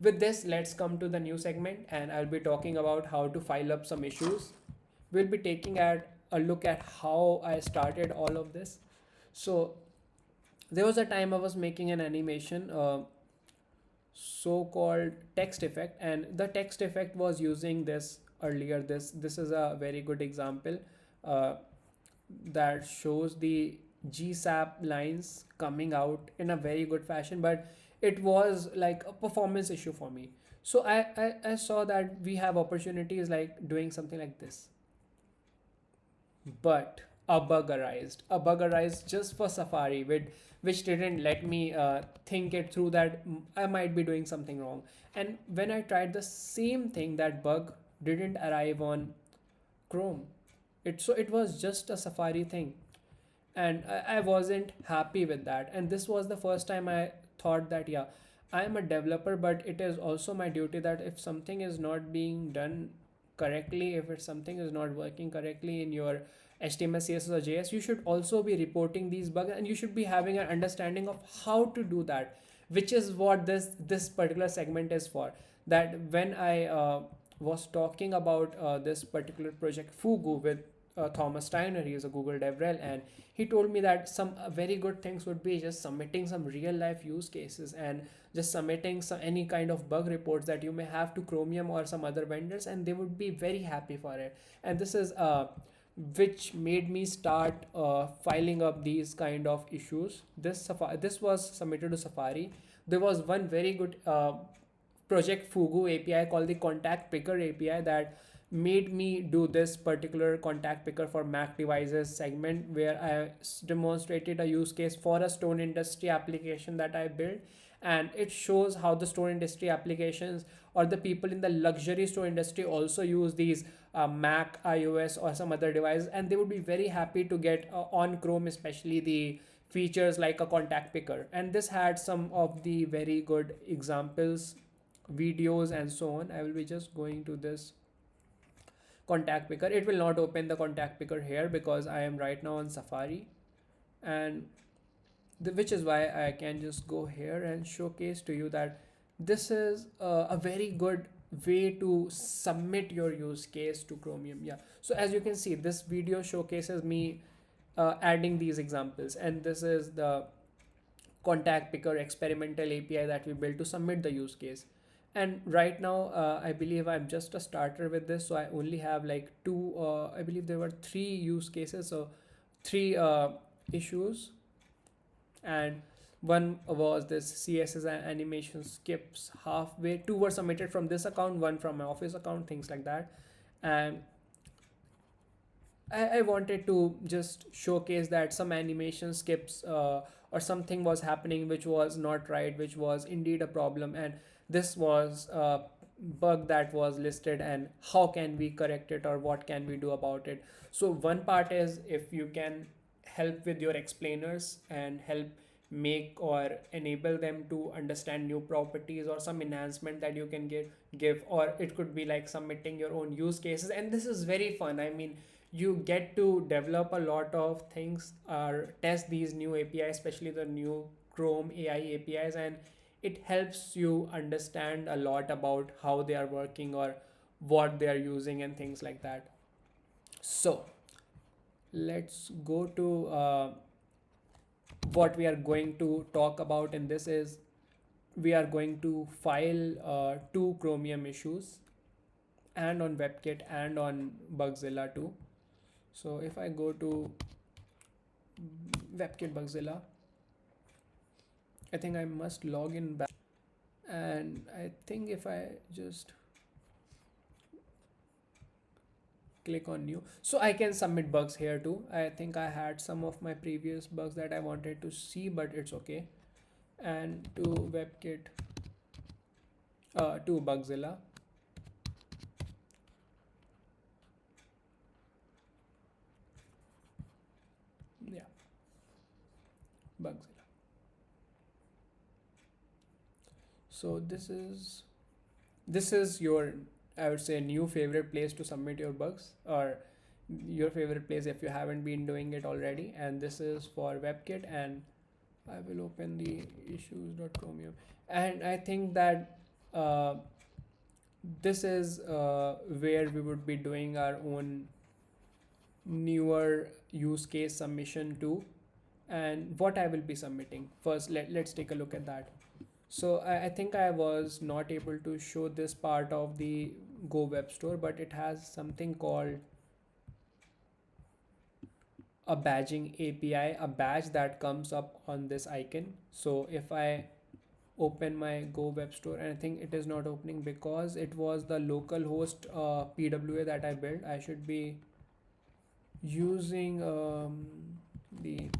With this, let's come to the new segment, and I'll be talking about how to file up some issues. We'll be taking at a look at how I started all of this. So there was a time I was making an animation, so-called text effect, and the text effect was using this earlier. This is a very good example uh, that shows the GSAP lines coming out in a very good fashion, but it was like a performance issue for me. So I saw that we have opportunities like doing something like this, but a bug arised just for Safari, which didn't let me think it through that I might be doing something wrong. And when I tried the same thing, that bug didn't arrive on Chrome. It was just a Safari thing, and I wasn't happy with that. And this was the first time I thought that, yeah, I am a developer, but it is also my duty that if something is not being done correctly, if something is not working correctly in your HTML, CSS, or JS, you should also be reporting these bugs, and you should be having an understanding of how to do that, which is what this particular segment is for. That when I was talking about this particular project Fugu with Thomas Steiner. He is a Google DevRel, and he told me that some very good things would be just submitting some real life use cases and just submitting any kind of bug reports that you may have to Chromium or some other vendors, and they would be very happy for it. And this is which made me start filing up these kind of issues. This was submitted to Safari. There was one very good project Fugu API called the Contact Picker API that made me do this particular contact picker for Mac devices segment, where I demonstrated a use case for a stone industry application that I built. And it shows how the stone industry applications or the people in the luxury store industry also use these Mac, iOS, or some other devices, and they would be very happy to get on Chrome, especially the features like a contact picker. And this had some of the very good examples, videos, and so on. I will be just going to this contact picker. It will not open the contact picker here because I am right now on Safari, and which is why I can just go here and showcase to you that this is a very good way to submit your use case to Chromium. Yeah, so as you can see, this video showcases me adding these examples, and this is the contact picker experimental API that we built to submit the use case. And right now, I believe I'm just a starter with this, so I only have like two. I believe there were three use cases, so three issues, and one was this CSS animation skips halfway. Two were submitted from this account, one from my office account, things like that. And I wanted to just showcase that some animation skips or something was happening which was not right, which was indeed a problem, and this was a bug that was listed, and how can we correct it or what can we do about it. So one part is if you can help with your explainers and help make or enable them to understand new properties or some enhancement that you can give, or it could be like submitting your own use cases. And this is very fun. I mean, you get to develop a lot of things or test these new APIs, especially the new Chrome AI APIs, and it helps you understand a lot about how they are working or what they are using and things like that. So let's go to what we are going to talk about in this is we are going to file two Chromium issues, and on Webkit and on Bugzilla too. So if I go to Webkit Bugzilla, I think I must log in back, and I think if I just click on new, so I can submit bugs here too. I think I had some of my previous bugs that I wanted to see, but it's okay. And to Webkit, to Bugzilla, yeah, Bugzilla. So this is your, I would say, new favorite place to submit your bugs, or your favorite place if you haven't been doing it already. And this is for Webkit, and I will open the issues.chromium. And I think that uh, this is where we would be doing our own newer use case submission to, and what I will be submitting. First, let's take a look at that. So I think I was not able to show this part of the Go web store, but it has something called a badging API, a badge that comes up on this icon. So if I open my Go web store, and I think it is not opening because it was the local host PWA that I built. I should be using the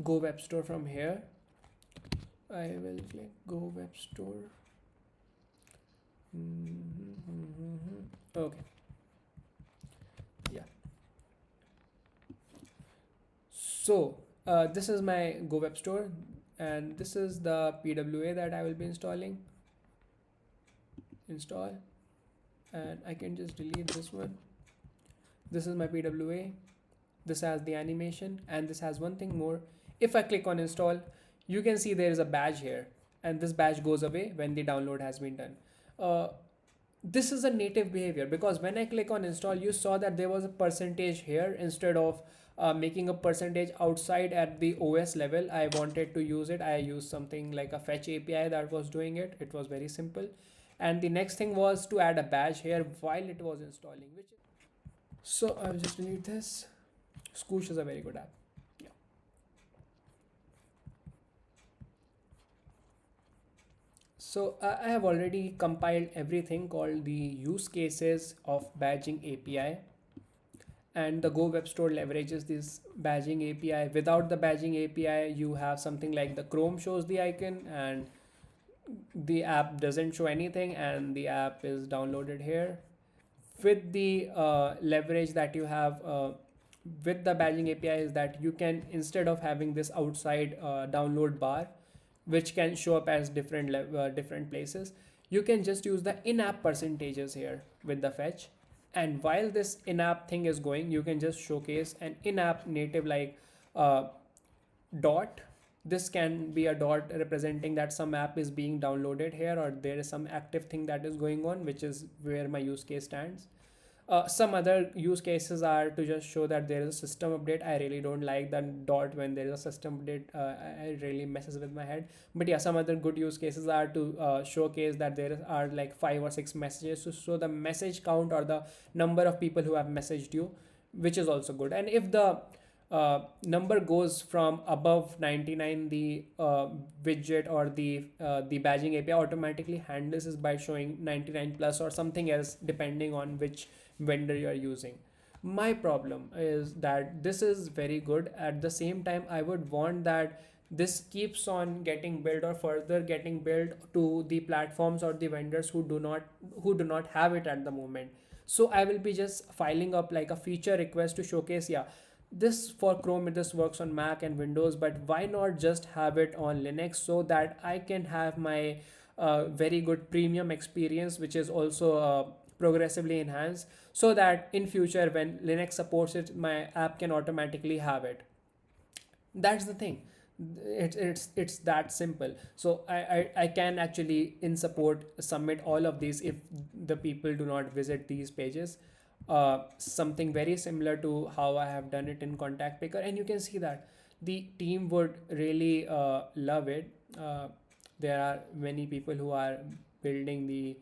Go web store from here. I will click Go web store. Okay, yeah. So this is my Go web store, and this is the PWA that I will be installing. Install, and I can just delete this one. This is my PWA. This has the animation, and this has one thing more. If I click on install, you can see there is a badge here, and this badge goes away when the download has been done. Uh, this is a native behavior, because when I click on install, you saw that there was a percentage here. Instead of making a percentage outside at the OS level, I wanted to use it. I used something like a fetch API that was doing it. It was very simple. And the next thing was to add a badge here while it was installing, which so I will just delete this. Scoosh is a very good app. Yeah. So I have already compiled everything called the use cases of badging API, and the Go web store leverages this badging API. Without the badging API, you have something like the Chrome shows the icon and the app doesn't show anything, and the app is downloaded here. With the leverage that you have with the badging API is that you can, instead of having this outside download bar, which can show up as different places, you can just use the in-app percentages here with the fetch. And while this in-app thing is going, you can just showcase an in-app native like uh, dot. This can be a dot representing that some app is being downloaded here, or there is some active thing that is going on, which is where my use case stands. Some other use cases are to just show that there is a system update. I really don't like that dot when there is a system update. It really messes with my head. But yeah, some other good use cases are to showcase that there are like 5 or 6 messages to show the message count or the number of people who have messaged you, which is also good. And if the number goes from above 99, the widget or the badging API automatically handles this by showing 99 plus or something else depending on which vendor you are using. My problem is that this is very good. At the same time, I would want that this keeps on getting built or further getting built to the platforms or the vendors who do not have it at the moment. So I will be just filing up like a feature request to showcase, yeah, this for Chrome, this works on Mac and Windows, but why not just have it on Linux, so that I can have my very good premium experience, which is also progressively enhanced, so that in future when Linux supports it, my app can automatically have it. That's the thing. It's that simple. So I can actually in support submit all of these if the people do not visit these pages. Something very similar to how I have done it in Contact Picker, and you can see that the team would really love it. There are many people who are building the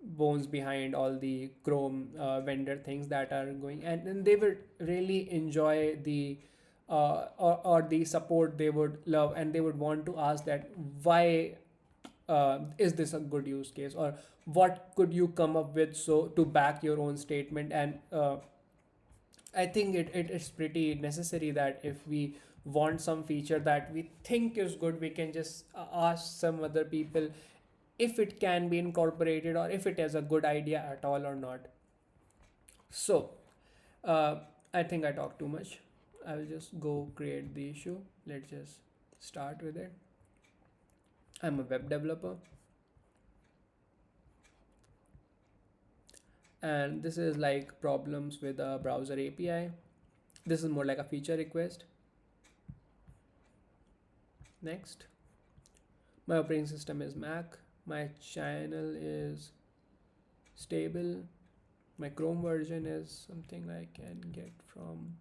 bones behind all the Chrome vendor things that are going, and they would really enjoy the or the support. They would love, and they would want to ask that why is this a good use case, or what could you come up with so to back your own statement. And I think it's pretty necessary that if we want some feature that we think is good, we can just ask some other people if it can be incorporated, or if it is a good idea at all or not. So uh, I think I talked too much. I will just go create the issue. Let's just start with it. I'm a web developer, and this is like problems with a browser API. This is more like a feature request. Next, my operating system is Mac. My channel is stable. My Chrome version is something I can get from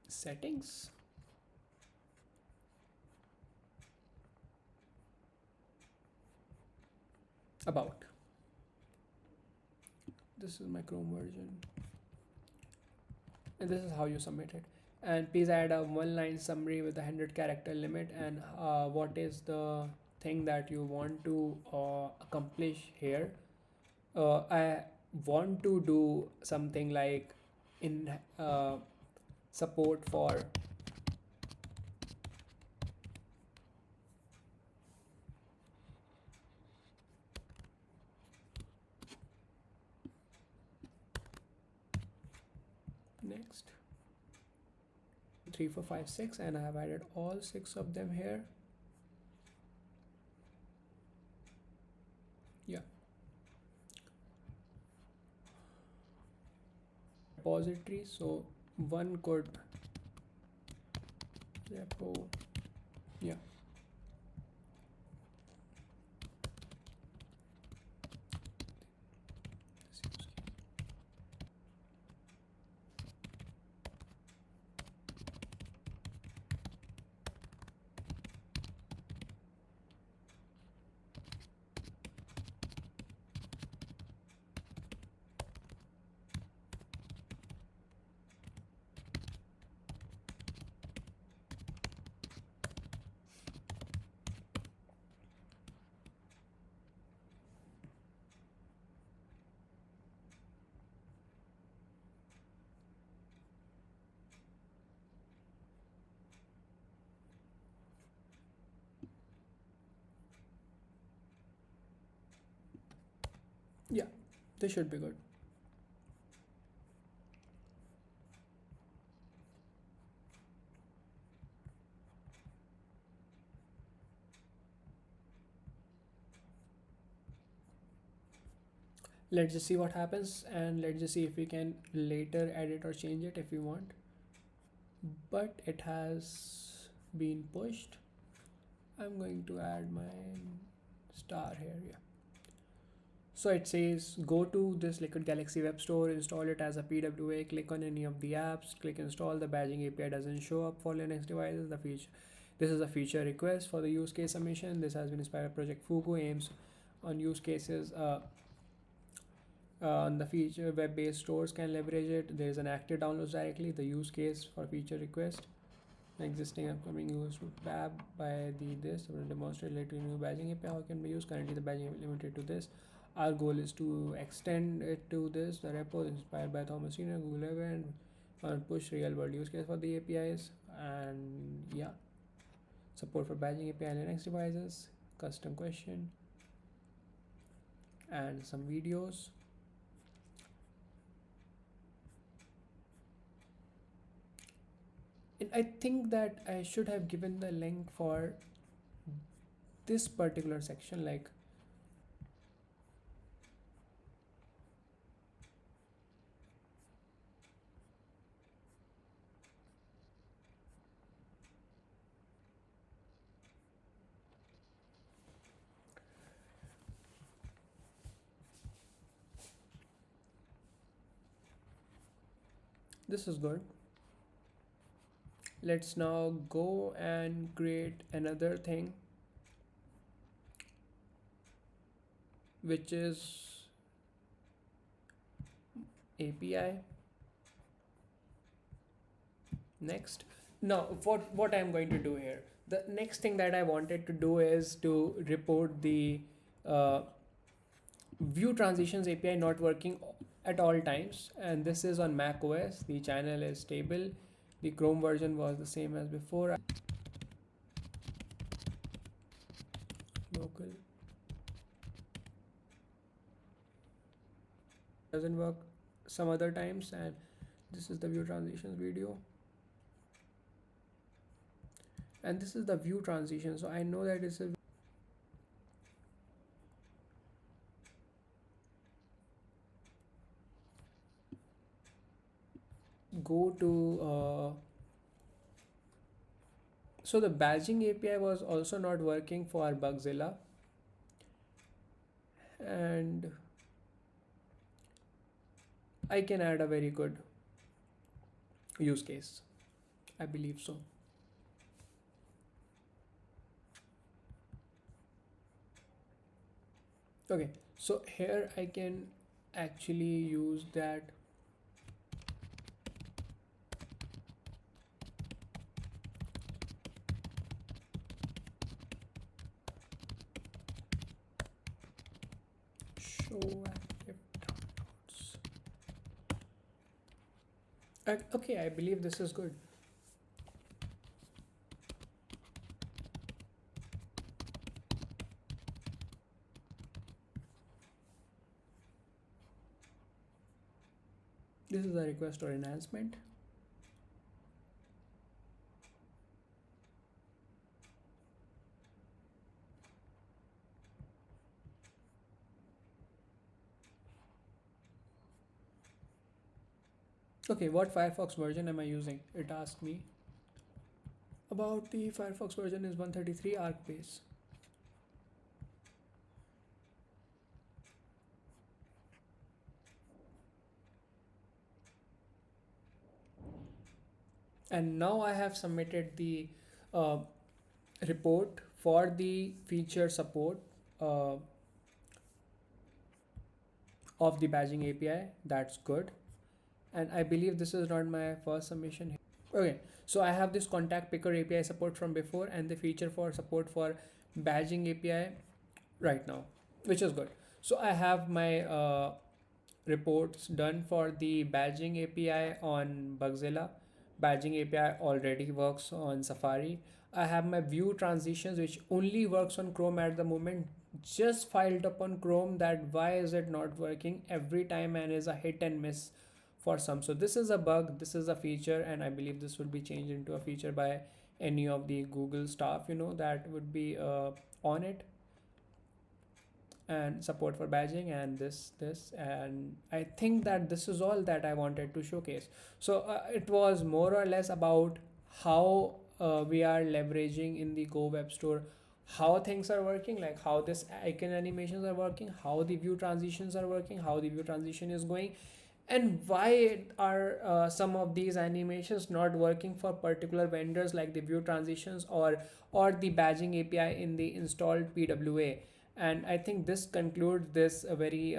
settings. About. This is my Chrome version, and this is how you submit it. And please add a one line summary with a 100 character limit, and what is the thing that you want to accomplish here. I want to do something like in support for next 3 4 5 6, and I have added all 6 of them here. Yeah, repository. So one could repo. Yeah, yeah, this should be good. Let's just see what happens, and let's just see if we can later edit or change it if we want. But it has been pushed. I'm going to add my star here. Yeah. So it says go to this Liquid Galaxy web store, install it as a PWA, click on any of the apps, click install. The badging API doesn't show up for Linux devices. This is a feature request for the use case submission. This has been inspired by Project Fugu, aims on use cases on the feature web-based stores can leverage it. There is an active downloads directly. The use case for feature request. Existing upcoming use BAB by this will demonstrate later new badging API how it can be used. Currently the badging is limited to this. Our goal is to extend it to this. The repo is inspired by Thomas Senior, Google Ever, and push real world use case for the APIs. And yeah, support for badging API on Linux devices, custom question, and some videos. And I think that I should have given the link for this particular section, like this is good. Let's now go and create another thing, which is API. Next, now what I'm going to do here, the next thing that I wanted to do is to report the uh, view transitions API not working at all times, and this is on Mac OS. The channel is stable. The Chrome version was the same as before. Local doesn't work some other times, and this is the view transitions video, and this is the view transition. So I know that it's a go to So the badging API was also not working for Bugzilla, and I can add a very good use case. I believe so. Okay, so here I can actually use that. Show active downloads. Okay, I believe this is good. This is a request or enhancement. Okay, what Firefox version am I using? It asked me. About the Firefox version is 133 arc base. And now I have submitted the uh, report for the feature support uh, of the badging API. That's good. And I believe this is not my first submission here. Okay, so I have this contact picker API support from before and the feature for support for badging API right now, which is good. So I have my reports done for the badging API on Bugzilla. Badging API already works on Safari. I have my view transitions which only works on Chrome at the moment. Just filed up on Chrome that why is it not working every time and is a hit and miss for some. So this is a bug, this is a feature, and I believe this will be changed into a feature by any of the Google staff, that would be on it, and support for badging and this and I think that this is all that I wanted to showcase. So it was more or less about how we are leveraging in the Go web store, how things are working, like how this icon animations are working, how the view transitions are working, how the view transition is going, and why are some of these animations not working for particular vendors like the view transitions or the badging API in the installed PWA. And I think this concludes this very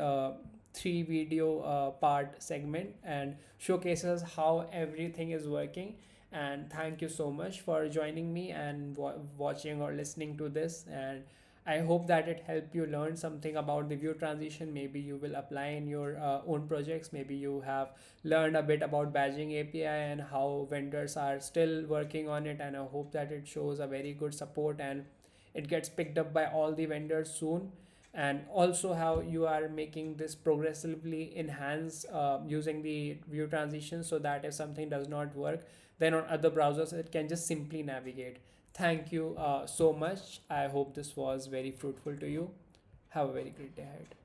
three video part segment and showcases how everything is working. And thank you so much for joining me and watching or listening to this. And I hope that it helped you learn something about the view transition. Maybe you will apply in your own projects. Maybe you have learned a bit about badging API and how vendors are still working on it. And I hope that it shows a very good support and it gets picked up by all the vendors soon. And also how you are making this progressively enhance using the view transition, so that if something does not work, then on other browsers it can just simply navigate. Thank you so much. I hope this was very fruitful to you. Have a very great day ahead.